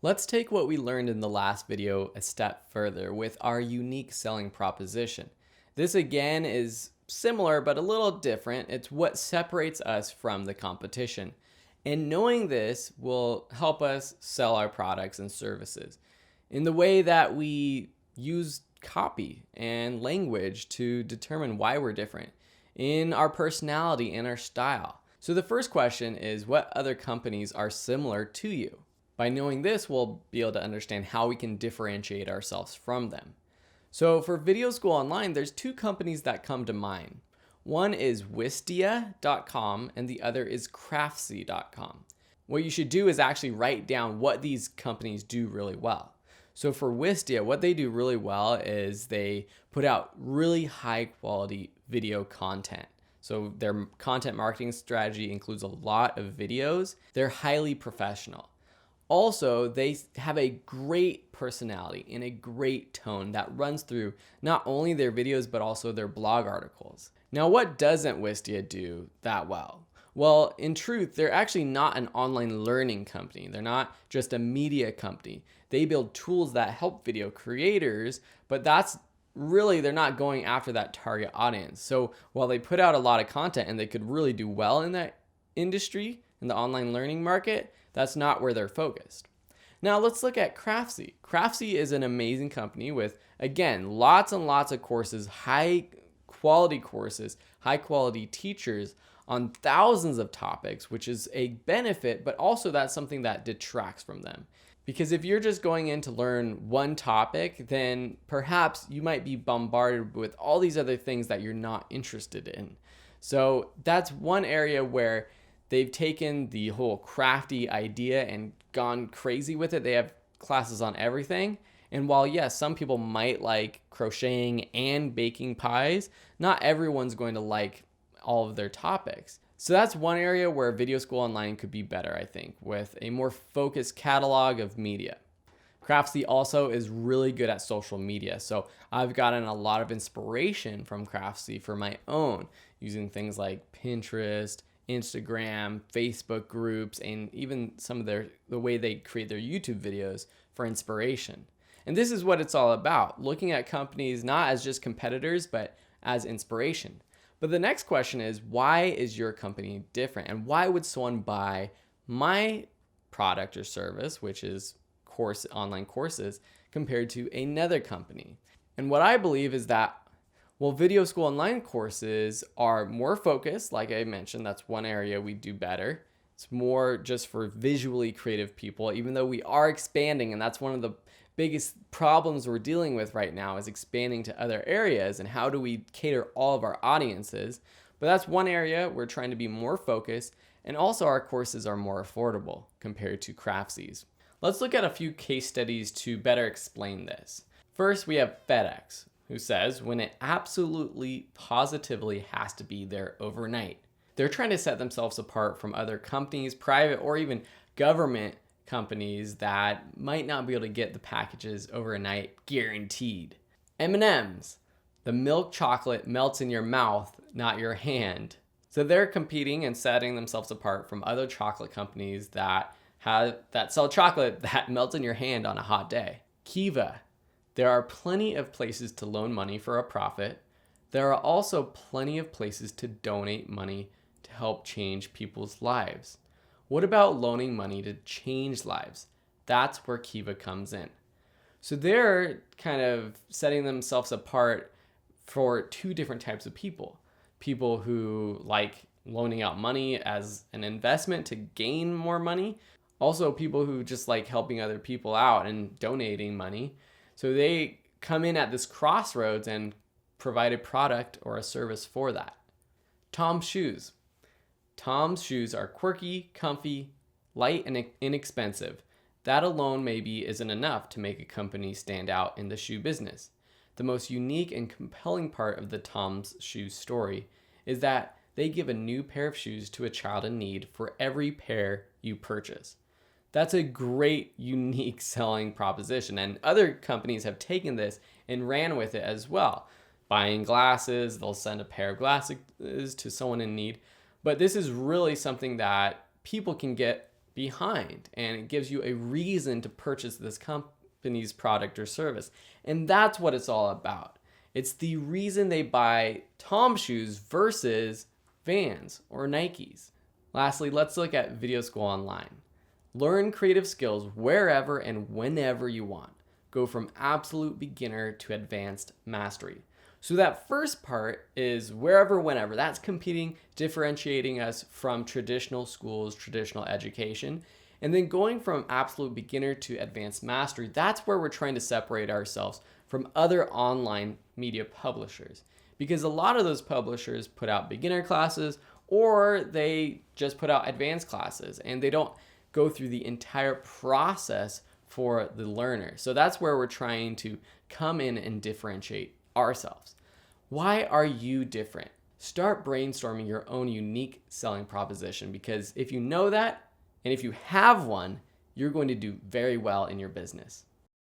Let's take what we learned in the last video a step further with our unique selling proposition. This again is similar but a little different. It's what separates us from the competition. And knowing this will help us sell our products and services in the way that we use copy and language to determine why we're different, in our personality and our style. So the first question is, what other companies are similar to you? By knowing this, we'll be able to understand how we can differentiate ourselves from them. So for Video School Online, there's two companies that come to mind. One is Wistia.com and the other is Craftsy.com. What you should do is actually write down what these companies do really well. So for Wistia, what they do really well is they put out really high quality video content. So their content marketing strategy includes a lot of videos. They're highly professional. Also, they have a great personality and a great tone that runs through not only their videos, but also their blog articles. Now, what doesn't Wistia do that well? Well, in truth, they're actually not an online learning company. They're not just a media company. They build tools that help video creators, but they're not going after that target audience. So while they put out a lot of content and they could really do well in that industry, in the online learning market, that's not where they're focused. Now let's look at Craftsy. Craftsy is an amazing company with, again, lots and lots of courses, high quality teachers on thousands of topics, which is a benefit, but also that's something that detracts from them. Because if you're just going in to learn one topic, then perhaps you might be bombarded with all these other things that you're not interested in. So that's one area where they've taken the whole crafty idea and gone crazy with it. They have classes on everything. And while, yes, some people might like crocheting and baking pies, not everyone's going to like all of their topics. So that's one area where Video School Online could be better, I think, with a more focused catalog of media. Craftsy also is really good at social media. So I've gotten a lot of inspiration from Craftsy for my own, using things like Pinterest, Instagram, Facebook groups, and even some of the way they create their YouTube videos for inspiration. And this is what it's all about, looking at companies not as just competitors, but as inspiration. But the next question is, why is your company different? And why would someone buy my product or service, which is online courses, compared to another company? And what I believe is that, well, Video School Online courses are more focused. Like I mentioned, that's one area we do better. It's more just for visually creative people, even though we are expanding. And that's one of the biggest problems we're dealing with right now, is expanding to other areas and how do we cater all of our audiences. But that's one area we're trying to be more focused, and also our courses are more affordable compared to Craftsy's. Let's look at a few case studies to better explain this. First, we have FedEx, who says when it absolutely positively has to be there overnight. They're trying to set themselves apart from other companies, private or even government companies that might not be able to get the packages overnight guaranteed. M&M's, the milk chocolate melts in your mouth, not your hand. So they're competing and setting themselves apart from other chocolate companies that sell chocolate that melts in your hand on a hot day. Kiva, there are plenty of places to loan money for a profit. There are also plenty of places to donate money to help change people's lives. What about loaning money to change lives? That's where Kiva comes in. So they're kind of setting themselves apart for two different types of people. People who like loaning out money as an investment to gain more money. Also people who just like helping other people out and donating money. So they come in at this crossroads and provide a product or a service for that. Tom's shoes. Tom's shoes are quirky, comfy, light, and inexpensive. That alone maybe isn't enough to make a company stand out in the shoe business. The most unique and compelling part of the Tom's Shoes story is that they give a new pair of shoes to a child in need for every pair you purchase. That's a great, unique selling proposition, and other companies have taken this and ran with it as well. Buying glasses, they'll send a pair of glasses to someone in need. But this is really something that people can get behind, and it gives you a reason to purchase this company's product or service. And that's what it's all about. It's the reason they buy Tom shoes versus Vans or Nikes. Lastly, let's look at Video School Online. Learn creative skills wherever and whenever you want. Go from absolute beginner to advanced mastery. So that first part is wherever, whenever. That's competing, differentiating us from traditional schools, traditional education. And then going from absolute beginner to advanced mastery, that's where we're trying to separate ourselves from other online media publishers. Because a lot of those publishers put out beginner classes, or they just put out advanced classes, and they don't go through the entire process for the learner. So that's where we're trying to come in and differentiate ourselves. Why are you different? Start brainstorming your own unique selling proposition, because if you know that, and if you have one, you're going to do very well in your business.